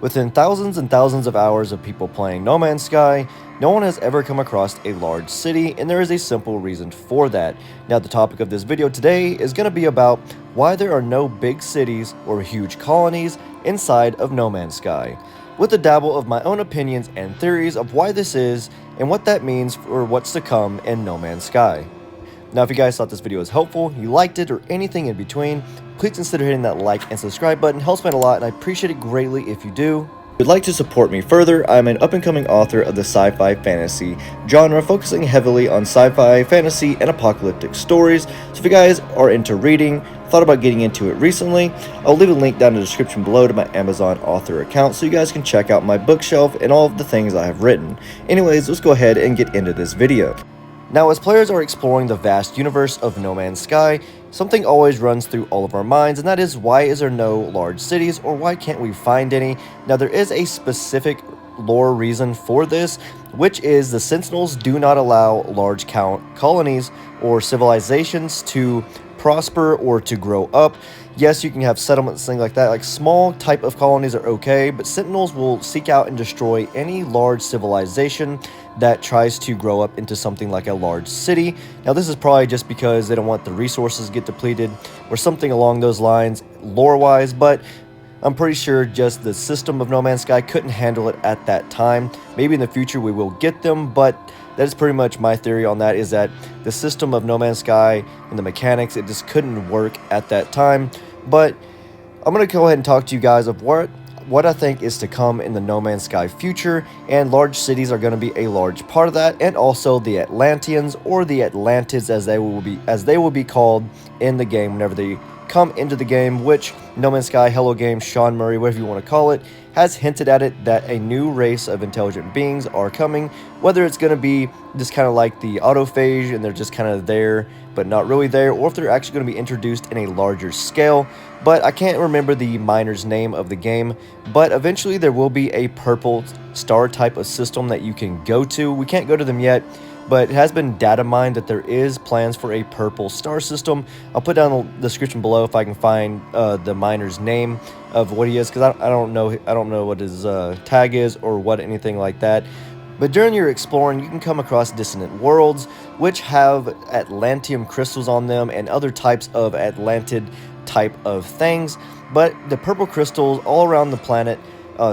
Within thousands and thousands of hours of people playing No Man's Sky, no one has ever come across a large city, and there is a simple reason for that. Now, the topic of this video today is going to be about why there are no big cities or huge colonies inside of No Man's Sky, with a dabble of my own opinions and theories of why this is and what that means for what's to come in No Man's Sky. Now, if you guys thought this video was helpful, you liked it, or anything in between, please consider hitting that like and subscribe button. It helps me out a lot, and I appreciate it greatly if you do. If you'd like to support me further, I'm an up-and-coming author of the sci-fi fantasy genre, focusing heavily on sci-fi, fantasy, and apocalyptic stories. So if you guys are into reading, thought about getting into it recently, I'll leave a link down in the description below to my Amazon author account so you guys can check out my bookshelf and all of the things I have written. Anyways, let's go ahead and get into this video. Now, as players are exploring the vast universe of No Man's Sky, something always runs through all of our minds, and that is, why is there no large cities, or why can't we find any? Now, there is a specific lore reason for this, which is the Sentinels do not allow large colonies or civilizations to prosper or to grow up. Yes, you can have settlements, things like that, like small type of colonies are okay, but Sentinels will seek out and destroy any large civilization that tries to grow up into something like a large city. Now, this is probably just because they don't want the resources to get depleted or something along those lines lore-wise, but I'm pretty sure just the system of No Man's Sky couldn't handle it at that time. Maybe in the future we will get them, but that is pretty much my theory on that, is that the system of No Man's Sky and the mechanics, it just couldn't work at that time. But I'm going to go ahead and talk to you guys of what I think is to come in the No Man's Sky future, and large cities are going to be a large part of that, and also the Atlanteans, or the Atlantids as they will be called in the game whenever they come into the game, which No Man's Sky, Hello Game, Sean Murray, whatever you want to call it, has hinted at it that a new race of intelligent beings are coming, whether it's going to be just kind of like the autophage and they're just kind of there but not really there, or if they're actually going to be introduced in a larger scale. But I can't remember the miner's name of the game, but eventually there will be a purple star type of system that you can go to. We can't go to them yet, but it has been data mined that there is plans for a purple star system. I'll put down the description below if I can find the miner's name of what he is, because I don't know what his tag is or what anything like that. But during your exploring, you can come across dissonant worlds, which have Atlantium crystals on them and other types of Atlantid type of things. But the purple crystals all around the planet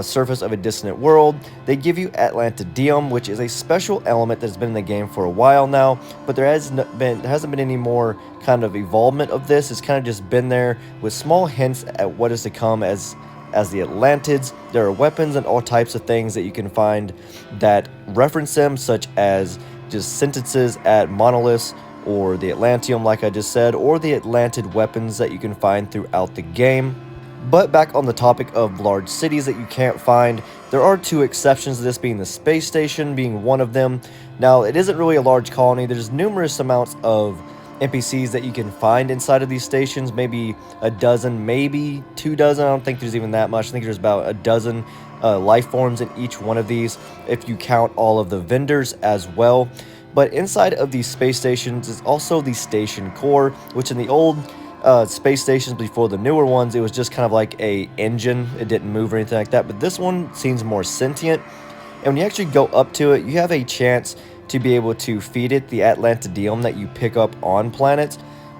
surface of a dissonant world, they give you Atlantium, which is a special element that's been in the game for a while now, but there hasn't been any more kind of evolvement of this. It's kind of just been there with small hints at what is to come as the Atlantids. There are weapons and all types of things that you can find that reference them, such as just sentences at monoliths, or the Atlantium like I just said, or the Atlantid weapons that you can find throughout the game. But back on the topic of large cities that you can't find, there are two exceptions to this, being the space station being one of them. Now, it isn't really a large colony. There's numerous amounts of NPCs that you can find inside of these stations, maybe a dozen, maybe 24. I don't think there's even that much. I think there's about a dozen life forms in each one of these, if you count all of the vendors as well. But inside of these space stations is also the station core, which in the old space stations before the newer ones, it was just kind of like a engine. It didn't move or anything like that, but this one seems more sentient. And when you actually go up to it, you have a chance to be able to feed it the Atlantium that you pick up on planets,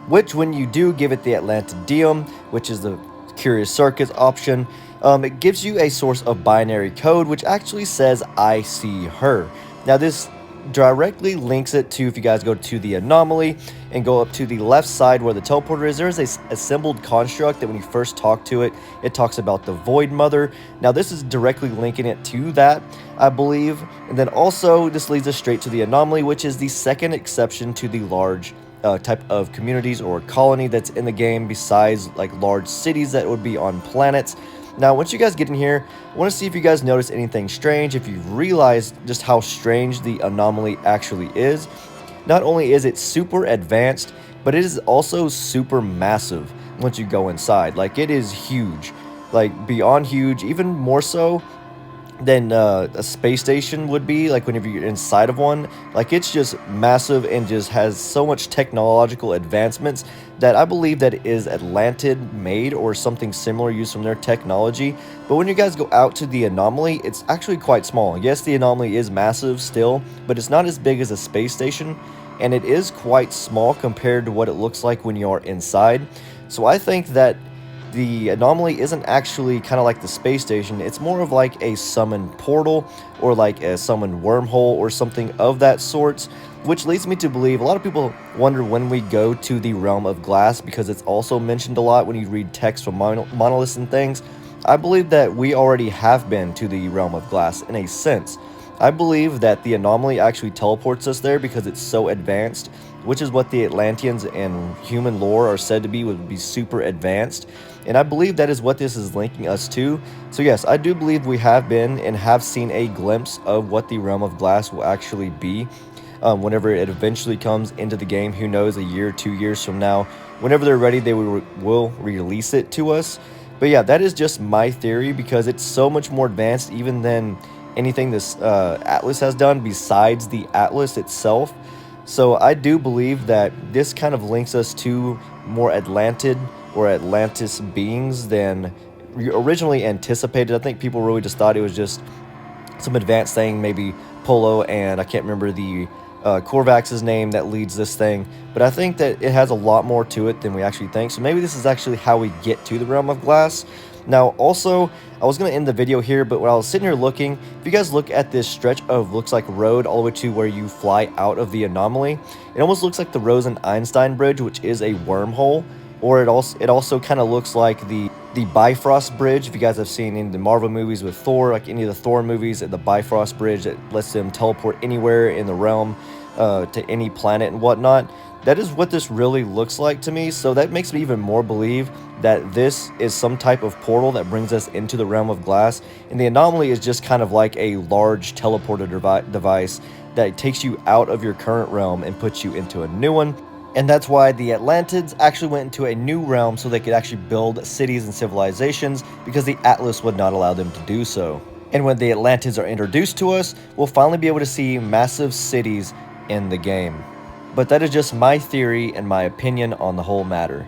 which when you do give it the Atlantium, which is the Curious Circuits option, it gives you a source of binary code which actually says "I see her." Now, this directly links it to, if you guys go to the Anomaly and go up to the left side where the teleporter is, there's a assembled construct that when you first talk to it, it talks about the Void Mother. Now, this is directly linking it to that, I believe. And then also this leads us straight to the Anomaly, which is the second exception to the large type of communities or colony that's in the game, besides like large cities that would be on planets. Now, once you guys get in here, I want to see if you guys notice anything strange, if you've realized just how strange the Anomaly actually is. Not only is it super advanced, but it is also super massive once you go inside. Like, it is huge, like beyond huge, even more so than a space station would be, like whenever you're inside of one. Like it's just massive and just has so much technological advancements that I believe that it is Atlantid made or something similar used from their technology. But when you guys go out to the Anomaly, it's actually quite small. Yes, the Anomaly is massive still, but it's not as big as a space station, and it is quite small compared to what it looks like when you are inside. So I think that the Anomaly isn't actually kind of like the space station. It's more of like a summoned portal or like a summoned wormhole or something of that sort, which leads me to believe a lot of people wonder when we go to the realm of glass, because it's also mentioned a lot when you read text from monoliths and things. I believe that we already have been to the realm of glass in a sense. I believe that the Anomaly actually teleports us there because it's so advanced, which is what the Atlanteans and human lore are said to be, would be super advanced. And I believe that is what this is linking us to. So yes, I do believe we have been and have seen a glimpse of what the Realm of Glass will actually be. Whenever it eventually comes into the game, who knows, a year, 2 years from now, whenever they're ready, they will release it to us. But yeah, that is just my theory, because it's so much more advanced even than anything this Atlas has done besides the Atlas itself. So I do believe that this kind of links us to more Atlantid or Atlantis beings than originally anticipated. I think people really just thought it was just some advanced thing, maybe Polo, and I can't remember the Korvax's name that leads this thing, but I think that it has a lot more to it than we actually think. So maybe this is actually how we get to the Realm of Glass. Now, also, I was going to end the video here, but when I was sitting here looking, if you guys look at this stretch of looks like road all the way to where you fly out of the Anomaly, it almost looks like the Rosen-Einstein Bridge, which is a wormhole, or it also kind of looks like the Bifrost Bridge. If you guys have seen in the Marvel movies with Thor, like any of the Thor movies, the Bifrost Bridge that lets them teleport anywhere in the realm to any planet and whatnot. That is what this really looks like to me, so that makes me even more believe that this is some type of portal that brings us into the Realm of Glass, and the Anomaly is just kind of like a large teleporter device that takes you out of your current realm and puts you into a new one. And that's why the Atlantids actually went into a new realm so they could actually build cities and civilizations, because the Atlas would not allow them to do so. And when the Atlantids are introduced to us, we'll finally be able to see massive cities in the game. But that is just my theory and my opinion on the whole matter.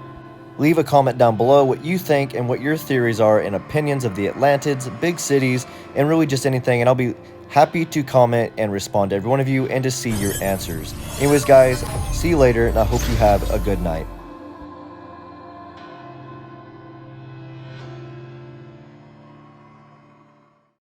Leave a comment down below what you think and what your theories are and opinions of the Atlantids, big cities, and really just anything, and I'll be happy to comment and respond to every one of you and to see your answers. Anyways guys, see you later, and I hope you have a good night.